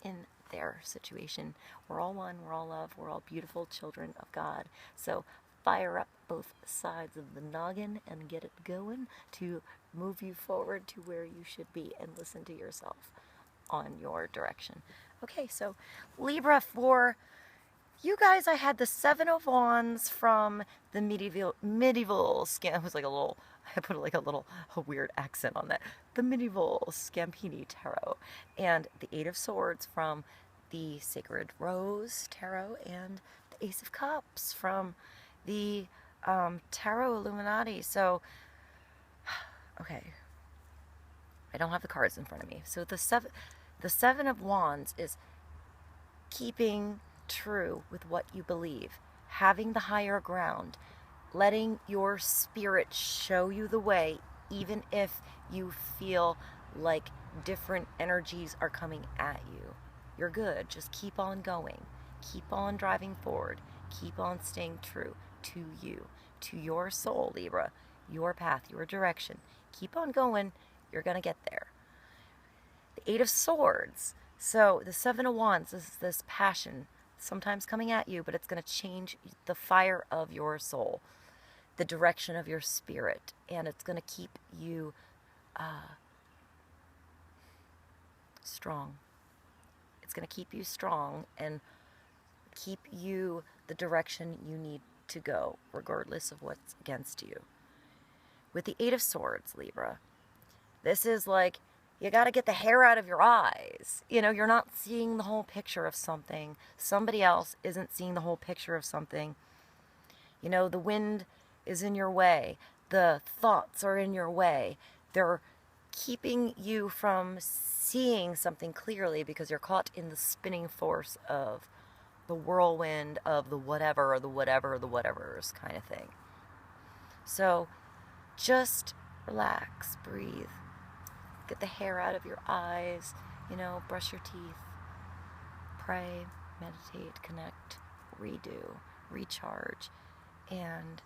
in their situation. We're all one, we're all love, we're all beautiful children of God. So fire up both sides of the noggin and get it going to move you forward to where you should be, and listen to yourself on your direction. Okay, so Libra, for you guys, I had the Seven of Wands from the medieval scam. It was like I put like a weird accent on that. The medieval Scampini Tarot, and the Eight of Swords from the Sacred Rose Tarot, and the Ace of Cups from the Tarot Illuminati. So, okay, I don't have the cards in front of me. So the Seven of Wands is keeping true with what you believe, having the higher ground, letting your spirit show you the way, even if you feel like different energies are coming at you. You're good. Just keep on going. Keep on driving forward. Keep on staying true to you, to your soul, Libra, your path, your direction. Keep on going. You're going to get there. The Eight of Swords. So the Seven of Wands is this passion, sometimes coming at you, but it's going to change the fire of your soul, the direction of your spirit, and it's going to keep you strong. It's going to keep you strong and keep you the direction you need to go, regardless of what's against you. With the Eight of Swords, Libra, this is like, you got to get the hair out of your eyes. You know, you're not seeing the whole picture of something. Somebody else isn't seeing the whole picture of something. You know, the wind is in your way. The thoughts are in your way. They're keeping you from seeing something clearly because you're caught in the spinning force of the whirlwind of the whatever or the whatever or the whatevers kind of thing. So just relax, breathe. Get the hair out of your eyes, you know, brush your teeth, pray, meditate, connect, redo, recharge, and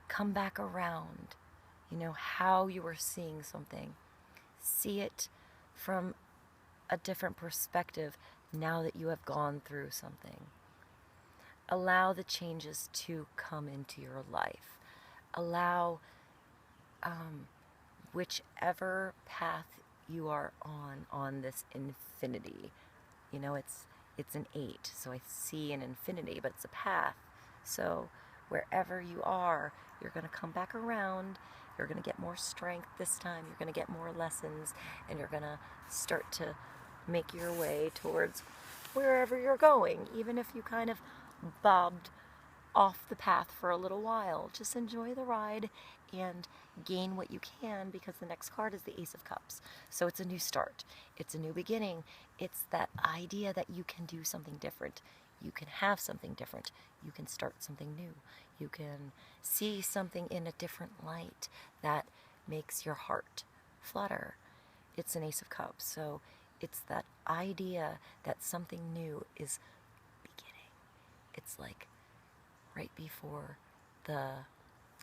come back around, you know, how you were seeing something. See it from a different perspective now that you have gone through something. Allow the changes to come into your life. Allow whichever path you are on this infinity. You know, it's an 8, so I see an infinity, but it's a path. So wherever you are, you're going to come back around. You're going to get more strength this time. You're going to get more lessons, and you're going to start to make your way towards wherever you're going, even if you kind of bobbed off the path for a little while. Just enjoy the ride and gain what you can, because the next card is the Ace of Cups. So it's a new start. It's a new beginning. It's that idea that you can do something different. You can have something different. You can start something new. You can see something in a different light that makes your heart flutter. It's an Ace of Cups. So it's that idea that something new is beginning. It's like right before the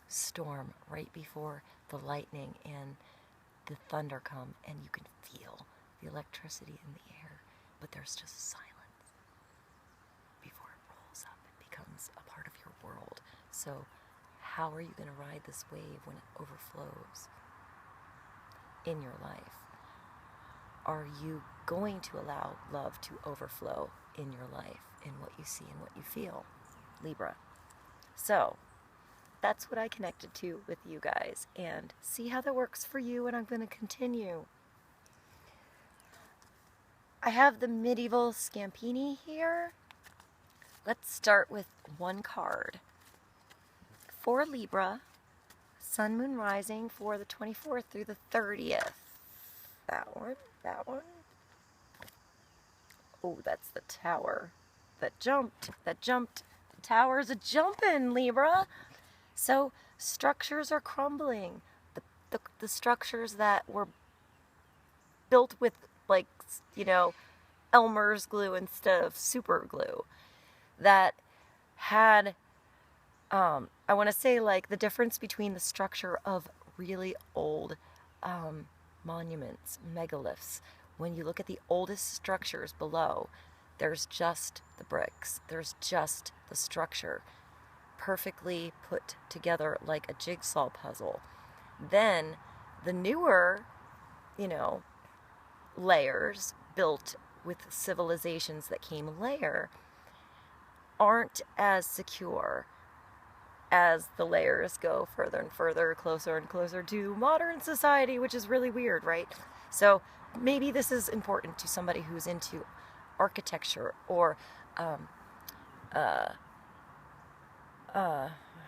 storm, right before the lightning and the thunder come, and you can feel the electricity in the air, but there's just silence before it rolls up and becomes a part of your world. So how are you going to ride this wave when it overflows in your life? Are you going to allow love to overflow in your life, in what you see and what you feel, Libra? So that's what I connected to with you guys, and see how that works for you, and I'm going to continue. I have the medieval Scampini here. Let's start with one card. For Libra, Sun, Moon, Rising for the 24th through the 30th. That one. Oh, that's the Tower. That jumped. The Tower's a jumpin', Libra. So structures are crumbling. The structures that were built with, like, you know, Elmer's glue instead of super glue, that had, I want to say, like, the difference between the structure of really old monuments, megaliths, when you look at the oldest structures below, there's just the bricks. There's just the structure, perfectly put together like a jigsaw puzzle. Then the newer, layers built with civilizations that came later aren't as secure as the layers go further and further, closer and closer to modern society, which is really weird, right? So maybe this is important to somebody who's into architecture or I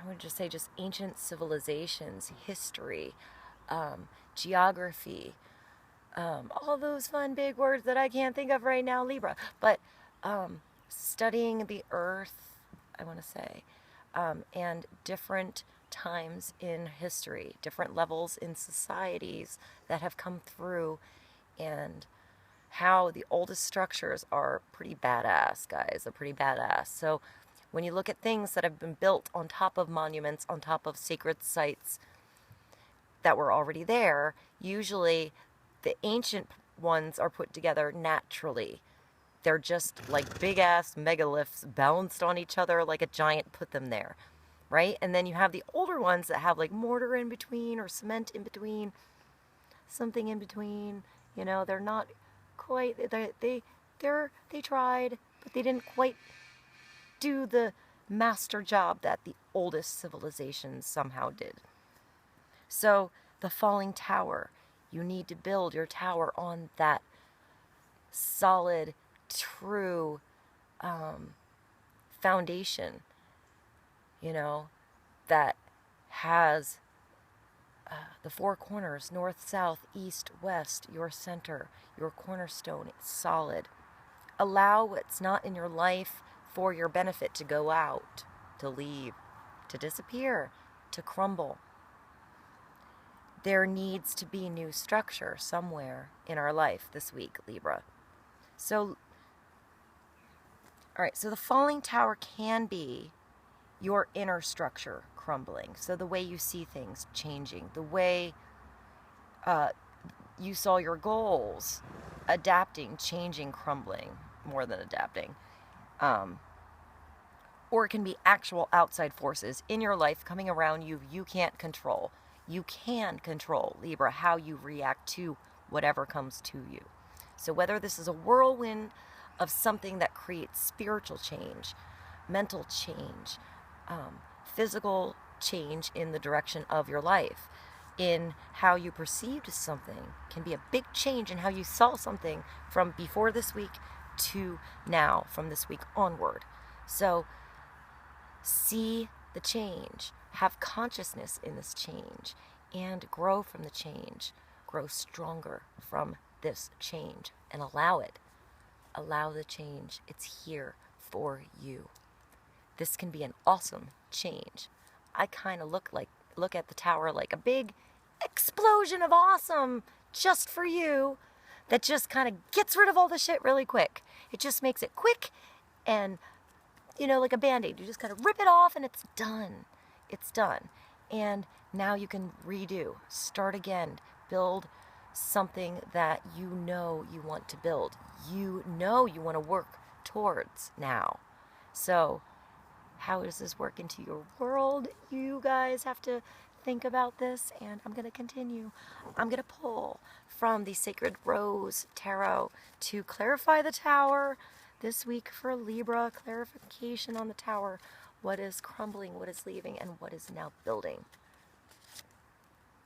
would just say just ancient civilizations, history, geography, all those fun big words that I can't think of right now, Libra. But studying the earth, I want to say, and different times in history, different levels in societies that have come through, and how the oldest structures are pretty badass, guys. They're pretty badass. So when you look at things that have been built on top of monuments, on top of sacred sites that were already there, usually the ancient ones are put together naturally. They're just like big ass megaliths balanced on each other like a giant put them there, right? And then you have the older ones that have like mortar in between or cement in between, something in between. They're not quite, they tried, but they didn't quite do the master job that the oldest civilizations somehow did. So the falling tower, you need to build your tower on that solid, true foundation, that has the four corners, north, south, east, west, your center, your cornerstone, it's solid. Allow what's not in your life for your benefit to go out, to leave, to disappear, to crumble. There needs to be new structure somewhere in our life this week, Libra. So, all right, so the falling tower can be your inner structure crumbling. So the way you see things changing, the way you saw your goals adapting, changing, crumbling, more than adapting. Or it can be actual outside forces in your life coming around you can't control. You can control, Libra, how you react to whatever comes to you. So whether this is a whirlwind of something that creates spiritual change, mental change, physical change in the direction of your life, in how you perceived something, can be a big change in how you saw something from before this week to now, from this week onward. So see the change, have consciousness in this change, and grow from the change, grow stronger from this change, and allow it. Allow the change. It's here for you. This can be an awesome change. I kind of look at the tower like a big explosion of awesome just for you that just kind of gets rid of all the shit really quick. It just makes it quick and, like a Band-Aid. You just kind of rip it off and it's done. It's done. And now you can redo, start again, build something that you want to build. You want to work towards now. So how does this work into your world? You guys have to think about this, and I'm going to continue. I'm going to pull from the Sacred Rose Tarot to clarify the tower this week for Libra. Clarification on the tower. What is crumbling, what is leaving, and what is now building.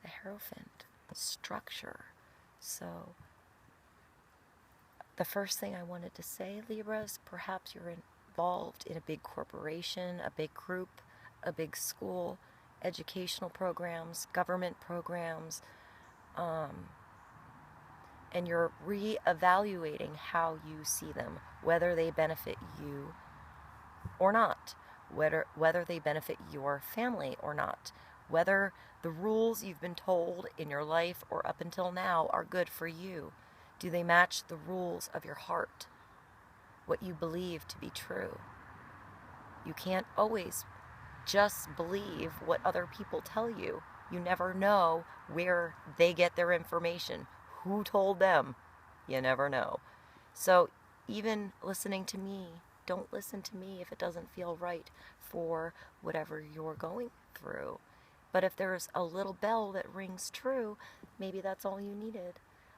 The Hierophant. Structure. So the first thing I wanted to say, Libra, is perhaps you're involved in a big corporation, a big group, a big school, educational programs, government programs, and you're re-evaluating how you see them, whether they benefit you or not, whether they benefit your family or not, whether the rules you've been told in your life or up until now are good for you. Do they match the rules of your heart, what you believe to be true? You can't always just believe what other people tell you. You never know where they get their information, who told them. You never know. So even listening to me, don't listen to me if it doesn't feel right for whatever you're going through. But if there's a little bell that rings true, maybe that's all you needed.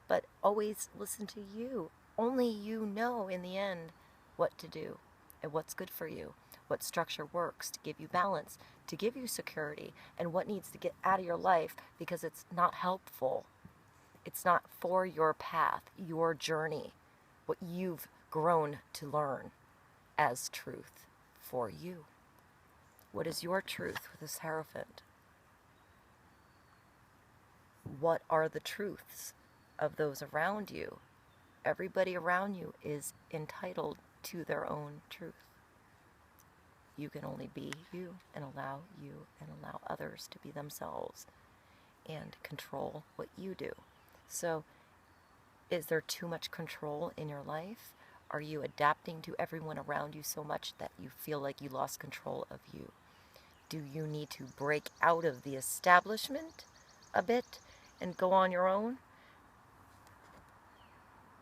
But always listen to you. Only you know in the end what to do and what's good for you, what structure works to give you balance, to give you security, and what needs to get out of your life because it's not helpful. It's not for your path, your journey, what you've grown to learn as truth for you. What is your truth with this Hierophant? What are the truths of those around you? Everybody around you is entitled to their own truth. You can only be you and allow others to be themselves and control what you do. So, is there too much control in your life? Are you adapting to everyone around you so much that you feel like you lost control of you? Do you need to break out of the establishment a bit and go on your own?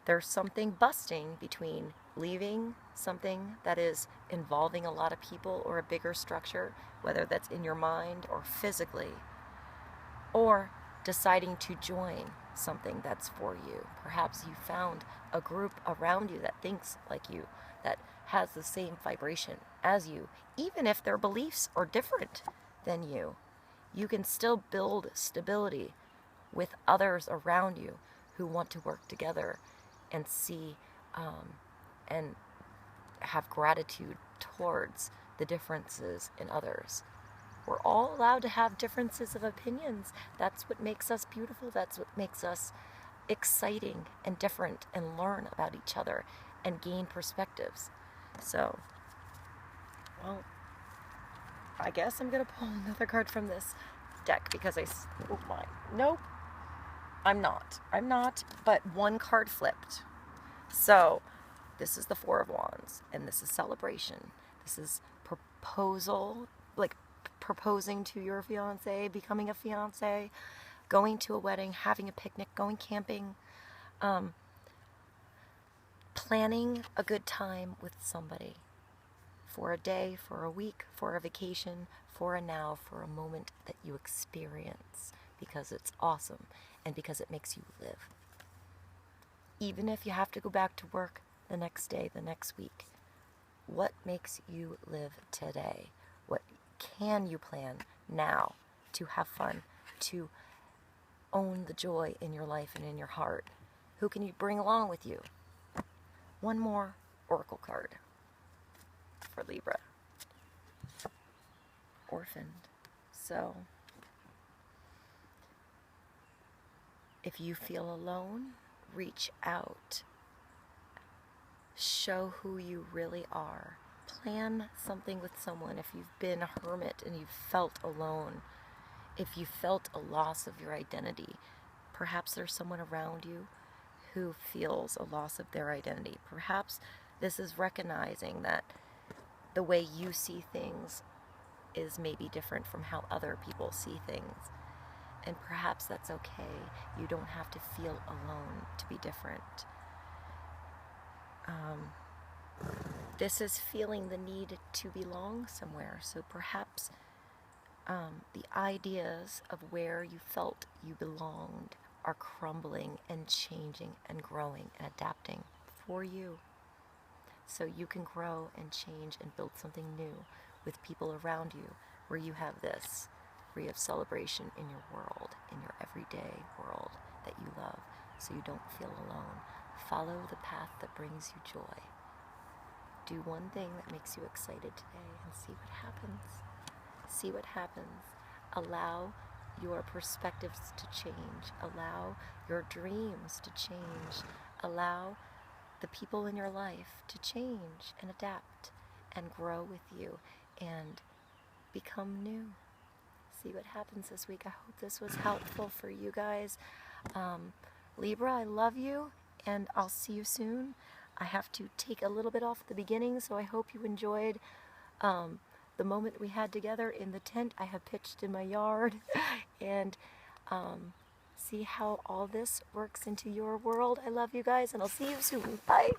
There's something busting between leaving something that is involving a lot of people or a bigger structure, whether that's in your mind or physically, or deciding to join something that's for you. Perhaps you found a group around you that thinks like you, that has the same vibration as you, even if their beliefs are different than you. You can still build stability with others around you who want to work together and see and have gratitude towards the differences in others. We're all allowed to have differences of opinions. That's what makes us beautiful. That's what makes us exciting and different, and learn about each other and gain perspectives. So, well, I guess I'm going to pull another card from this deck because oh my, nope, I'm not, but one card flipped. So, this is the Four of Wands, and this is celebration. This is proposal, like proposing to your fiance, becoming a fiance, going to a wedding, having a picnic, going camping, planning a good time with somebody for a day, for a week, for a vacation, for a now, for a moment that you experience because it's awesome and because it makes you live. Even if you have to go back to work the next day, the next week, what makes you live today? What can you plan now to have fun, to own the joy in your life and in your heart? Who can you bring along with you? One more oracle card for Libra. Orphaned. So, if you feel alone, reach out. Show who you really are. Plan something with someone if you've been a hermit and you've felt alone. If you felt a loss of your identity, perhaps there's someone around you who feels a loss of their identity. Perhaps this is recognizing that the way you see things is maybe different from how other people see things. And perhaps that's okay. You don't have to feel alone to be different. This is feeling the need to belong somewhere. So perhaps the ideas of where you felt you belonged are crumbling and changing and growing and adapting for you. So you can grow and change and build something new with people around you where you have this, where you have celebration in your world, in your everyday world that you love, so you don't feel alone. Follow the path that brings you joy. Do one thing that makes you excited today and see what happens. See what happens. Allow your perspectives to change. Allow your dreams to change. Allow the people in your life to change and adapt and grow with you and become new. See what happens this week. I hope this was helpful for you guys. Libra, I love you, and I'll see you soon. I have to take a little bit off at the beginning, so I hope you enjoyed the moment we had together in the tent I have pitched in my yard. And see how all this works into your world. I love you guys, and I'll see you soon. Bye.